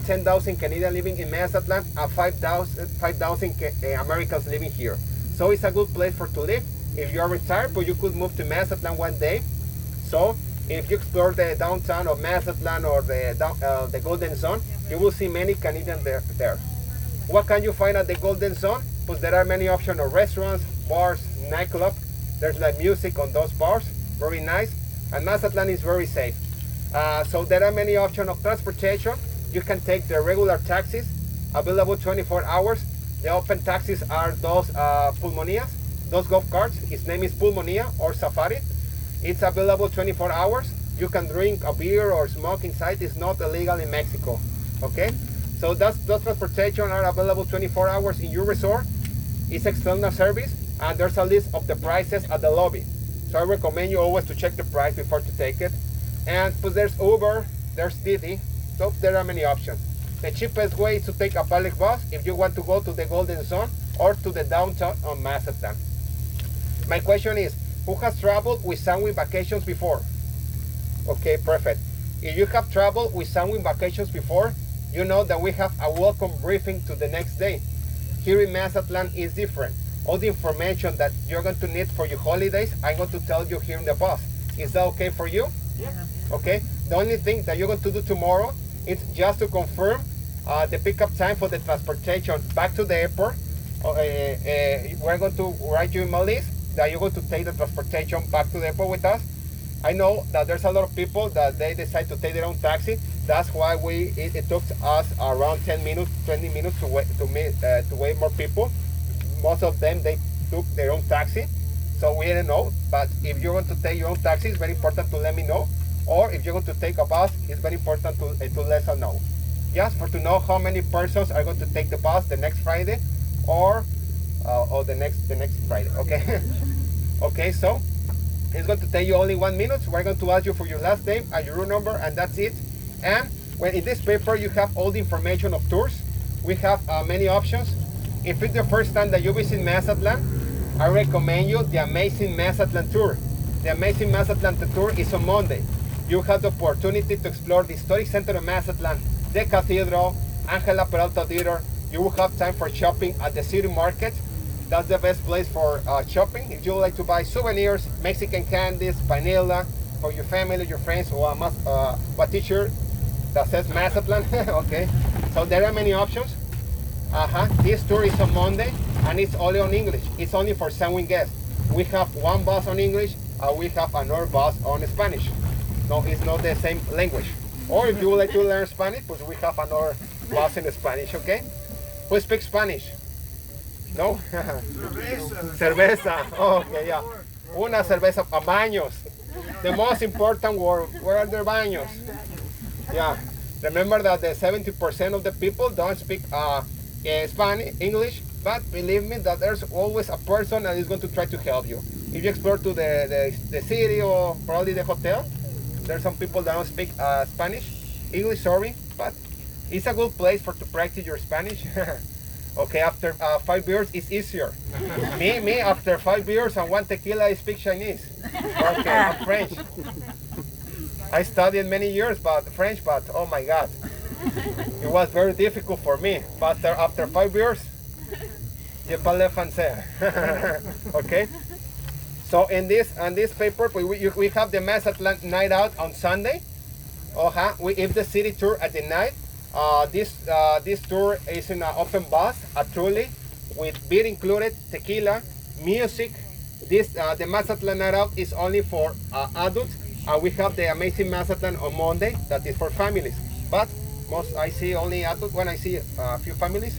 10,000 Canadians living in Mazatlán and 5,000 Americans living here. So it's a good place to live. If you are retired, but you could move to Mazatlán one day. So if you explore the downtown of Mazatlán or the Golden Zone, you will see many Canadians there. What can you find at the Golden Zone? Pues there are many options of restaurants, bars, nightclub. There's like music on those bars, very nice. And Mazatlán is very safe. So there are many options of transportation. You can take the regular taxis, available 24 hours. The open taxis are those pulmonias, those golf carts. His name is Pulmonia or Safari. It's available 24 hours. You can drink a beer or smoke inside. It's not illegal in Mexico. Okay? So those transportation are available 24 hours in your resort. It's external service, and there's a list of the prices at the lobby. So I recommend you always to check the price before to take it. And pues there's Uber, there's Didi. So there are many options. The cheapest way is to take a public bus if you want to go to the Golden Zone or to the downtown of Mazatlán. My question is, who has traveled with Sunwing Vacations before? Okay, perfect. If you have traveled with Sunwing Vacations before, you know that we have a welcome briefing to the next day. Here in Mazatlán is different. All the information that you're going to need for your holidays, I'm going to tell you here in the bus. Is that okay for you? Yeah. Okay. The only thing that you're going to do tomorrow is just to confirm the pickup time for the transportation back to the airport. We're going to write you in my list that you're going to take the transportation back to the airport with us. I know that there's a lot of people that they decide to take their own taxi. That's why it took us around 10 minutes, 20 minutes to wait more people. Most of them, they took their own taxi. So we didn't know. But if you're going to take your own taxi, it's very important to let me know. Or if you're going to take a bus, it's very important to let us know. Just to know how many persons are going to take the bus the next Friday or the next Friday. Okay. Okay, so it's going to take you only 1 minute. So we're going to ask you for your last name and your room number, and that's it. And when in this paper you have all the information of tours. We have many options. If it's the first time that you visit Mazatlán, I recommend you the Amazing Mazatlán Tour. The Amazing Mazatlán Tour is on Monday. You have the opportunity to explore the historic center of Mazatlán, the cathedral, Angela Peralta Theater. You will have time for shopping at the city market. That's the best place for shopping. If you would like to buy souvenirs, Mexican candies, vanilla, for your family, your friends, or a t-shirt that says Mazatlán. Okay, so there are many options. This tour is on Monday, and it's only on English. It's only for Sunwing guests. We have one bus on English, and we have another bus on Spanish. No, it's not the same language. Or if you would like to learn Spanish, pues we have another bus in Spanish, okay? Who speaks Spanish? No? Cerveza. Oh, okay, yeah. Una cerveza. Baños. The most important word. Where are the baños? Yeah. Remember that the 70% of the people don't speak Spanish, English, but believe me that there's always a person that is going to try to help you. If you explore to the city or probably the hotel, there's some people that don't speak English, sorry, but it's a good place to practice your Spanish. Okay, after 5 beers, it's easier. me, after 5 beers and 1 tequila, I speak Chinese. Okay, I'm French. I studied many years French, but oh my God. It was very difficult for me. But after 5 beers, je parle français. Okay? So in this paper, we have the Mazatlán night out on Sunday. We have the city tour at the night. This tour is in an open bus, a trolley, with beer included, tequila, music. The Mazatlán night out is only for adults. We have the Amazing Mazatlán on Monday, that is for families. But I see only adults when I see a few families.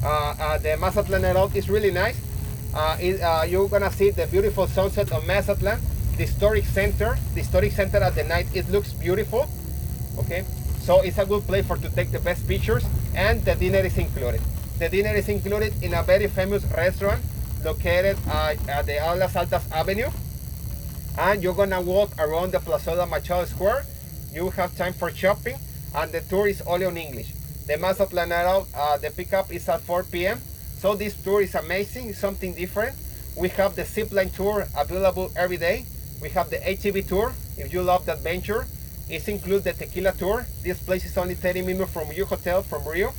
The Mazatlán night out is really nice. You're gonna see the beautiful sunset of Mazatlán, the historic center at the night. It looks beautiful. Okay, so it's a good place to take the best pictures, and the dinner is included. The dinner is included in a very famous restaurant located at the Alas Altas Avenue, and you're gonna walk around the Plazuela Machado Square. You have time for shopping, and the tour is only on English. The Mazatlán night out, the pickup is at 4 p.m. So this tour is amazing, something different. We have the Zipline Tour available every day. We have the ATV Tour, if you love the adventure. It includes the tequila tour. This place is only 30 minutes from your hotel from Rio.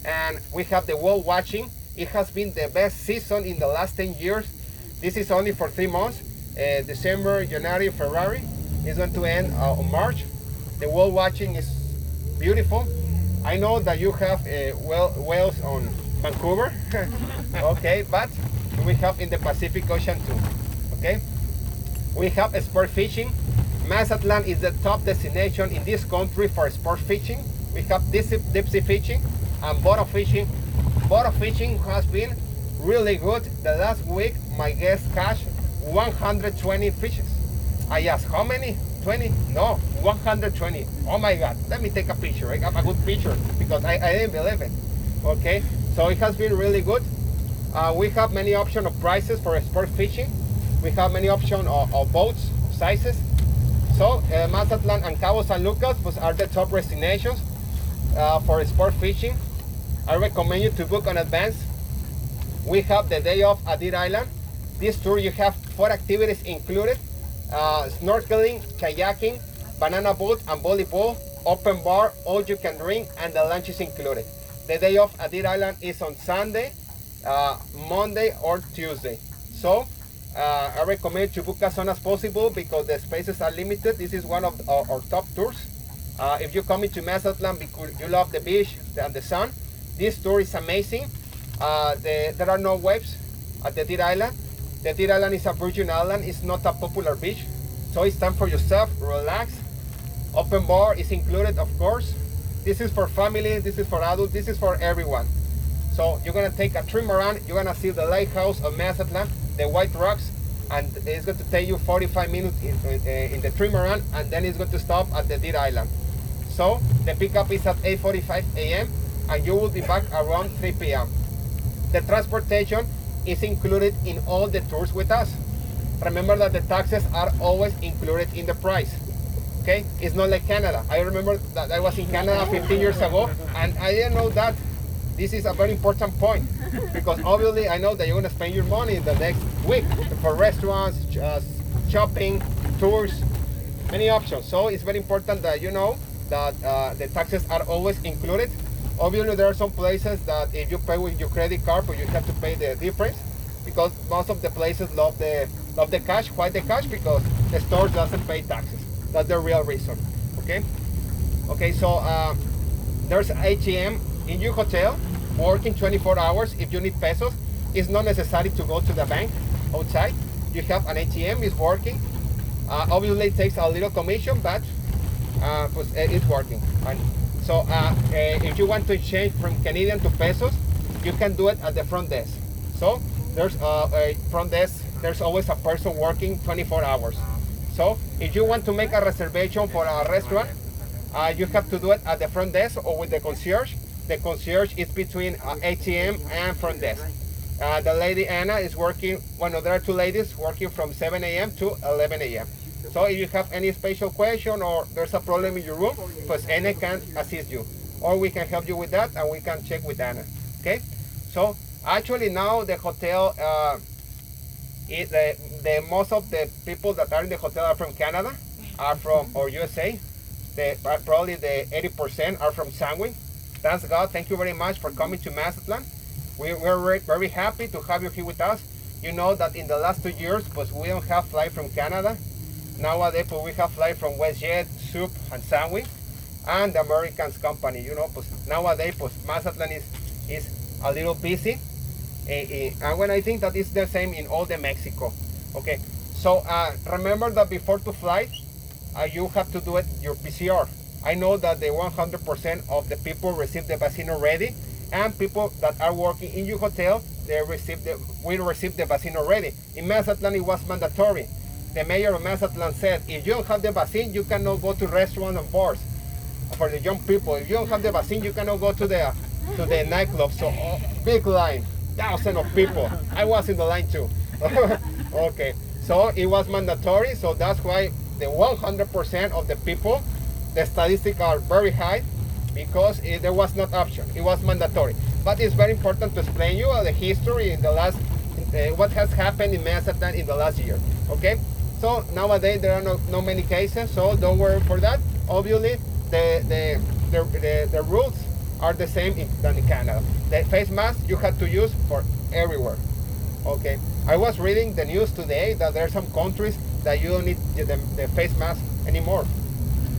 And we have the whale watching. It has been the best season in the last 10 years. This is only for 3 months. December, January, February. It's going to end on March. The whale watching is beautiful. I know that you have whales on Vancouver, okay, but we have in the Pacific Ocean too, okay? We have sport fishing. Mazatlán is the top destination in this country for sport fishing. We have deep sea fishing and bottom fishing. Bottom fishing has been really good. The last week, my guest caught 120 fishes. I asked, how many? 20? No, 120. Oh my God, let me take a picture. I have a good picture because I didn't believe it. Okay, so it has been really good. We have many options of prices for sport fishing. We have many options of boats, sizes. So Mazatlán and Cabo San Lucas are the top destinations for sport fishing. I recommend you to book in advance. We have the day off at Deer Island. This tour you have 4 activities included. Snorkeling, kayaking, banana boat and volleyball, open bar, all you can drink, and the lunch is included. The day off at Deer Island is on Sunday, Monday or Tuesday. So I recommend to book as soon as possible because the spaces are limited. This is one of our top tours. If you're coming to Mazatlán because you love the beach and the sun, this tour is amazing. There are no waves at the Deer Island. The Deer Island is a virgin island. It's not a popular beach. So it's time for yourself, relax. Open bar is included, of course. This is for family, this is for adults, this is for everyone. So you're gonna take a trim around, you're gonna see the lighthouse of Mazatlán, the white rocks, and it's going to take you 45 minutes in the trim around, and then it's going to stop at the Deer Island. So the pickup is at 8:45 a.m. and you will be back around 3 p.m. The transportation is included in all the tours with us. Remember that the taxes are always included in the price. Okay, it's not like Canada. I remember that I was in Canada 15 years ago and I didn't know that. This is a very important point because obviously I know that you're going to spend your money the next week for restaurants, shopping, tours, many options. So it's very important that you know that the taxes are always included. Obviously, there are some places that if you pay with your credit card, but you have to pay the difference because most of the places love the cash. Why the cash? Because the store doesn't pay taxes. That's the real reason. Okay. Okay. So there's ATM in your hotel working 24 hours. If you need pesos, it's not necessary to go to the bank outside. You have an ATM. It's working. Obviously, it takes a little commission, but it's working. And so if you want to change from Canadian to pesos, you can do it at the front desk. So there's a front desk, there's always a person working 24 hours. So if you want to make a reservation for a restaurant, you have to do it at the front desk or with the concierge. The concierge is between ATM and front desk. The lady Anna is working, there are 2 ladies working from 7 a.m. to 11 a.m. So if you have any special question or there's a problem in your room, pues Anna can assist you. Or we can help you with that and we can check with Anna. Okay? So actually now the hotel, most of the people that are in the hotel are from Canada, are from or USA. Probably the 80% are from Sanguine. Thanks God. Thank you very much for coming to Mazatlán. We're very happy to have you here with us. You know that in the last 2 years, pues we don't have flight from Canada. Nowadays, pues we have flight from WestJet, Soup, and Sanguine, and the Americans company. You know, pues nowadays, pues Mazatlán is a little busy, and when I think that it's the same in all the Mexico. Okay, so remember that before to fly, you have to do it your PCR. I know that the 100% of the people receive the vaccine already, and people that are working in your hotel, will receive the vaccine already. In Mazatlán, it was mandatory. The mayor of Mazatlán said, if you don't have the vaccine, you cannot go to restaurants and bars. For the young people, if you don't have the vaccine, you cannot go to the nightclub. So big line, thousands of people. I was in the line too. Okay, so it was mandatory. So that's why the 100% of the people, the statistics are very high because there was not option. It was mandatory. But it's very important to explain you the history in the last, what has happened in Mazatlán in the last year. Okay. So nowadays there are no many cases, so don't worry for that. obviously the rules are the same than in Canada. The face mask you have to use for everywhere. Okay. I was reading the news today that there are some countries that you don't need the face mask anymore,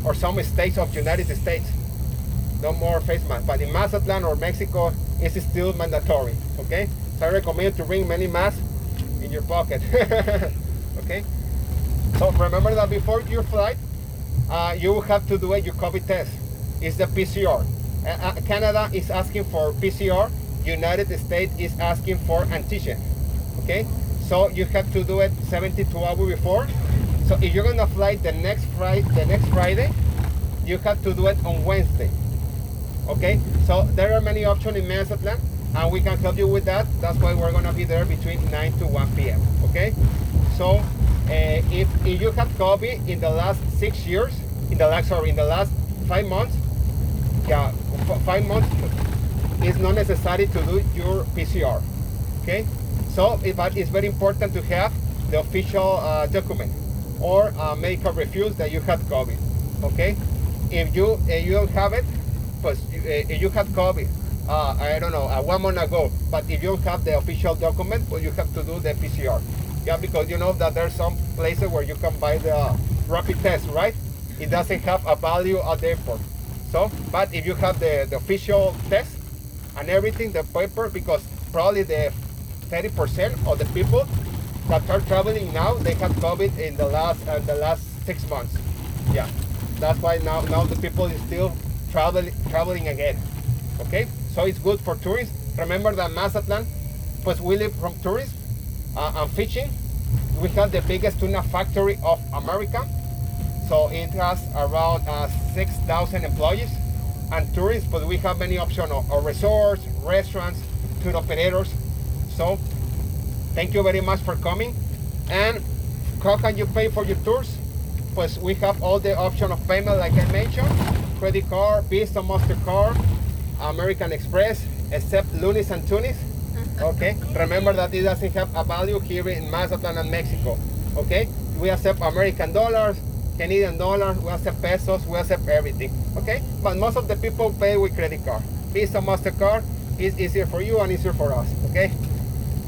or some states of United States, no more face mask. But in Mazatlán or Mexico, it's still mandatory. Okay. So I recommend you to bring many masks in your pocket. Okay. So remember that before your flight, you will have to do your COVID test. It's the PCR. Canada is asking for PCR. United States is asking for antigen. Okay, so you have to do it 72 hours before. So if you're gonna fly the next Friday, you have to do it on Wednesday. Okay, so there are many options in Mazatlán, and we can help you with that. That's why we're gonna be there between 9 to 1 p.m. Okay, so if you have COVID in the last 6 years, in the last 5 months, 5 months, it's not necessary to do your PCR. Okay. So, but it's very important to have the official document or medical refuse that you had COVID. Okay, if you don't have it, but if you had COVID, I don't know, 1 month ago, but if you don't have the official document, well, you have to do the PCR. Yeah, because you know that there's some places where you can buy the rapid test, right? It doesn't have a value at the airport. So, but if you have the official test and everything, the paper, because probably the 30% of the people that are traveling now, they have COVID in the last 6 months. Yeah, that's why now the people is still traveling again. Okay, so it's good for tourists. Remember that Mazatlán, pues we live from tourists and fishing. We have the biggest tuna factory of America. So it has around 6,000 employees and tourists, but we have many options of resorts, restaurants, tour operators. So thank you very much for coming. And how can you pay for your tours? Pues we have all the option of payment like I mentioned, credit card, Visa, MasterCard, American Express, except Lunis and Tunis. Okay, remember that it doesn't have a value here in Mazatlán and Mexico. Okay, we accept American dollars, Canadian dollars, we accept pesos, we accept everything. Okay, but most of the people pay with credit card. Visa, MasterCard is easier for you and easier for us. Okay,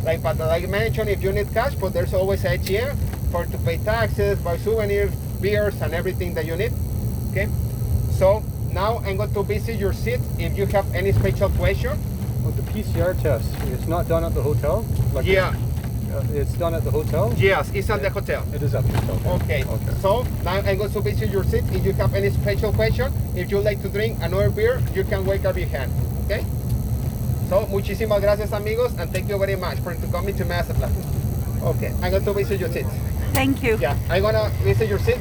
like I mentioned, if you need cash, but there's always ATM to pay taxes, buy souvenirs, beers, and everything that you need. Okay, so now I'm going to visit your seat if you have any special question. Well, the PCR test, it's not done at the hotel? Like Yeah. It's done at the hotel? Yes, it's at the hotel. It is at the hotel. Okay. So now I'm going to visit your seat. If you have any special question, if you like to drink another beer, you can wave up your hand. Okay? So, muchísimas gracias, amigos, and thank you very much for coming to Mazatlán. Okay, I'm going to visit your seat. Thank you. Yeah, I'm going to visit your seat.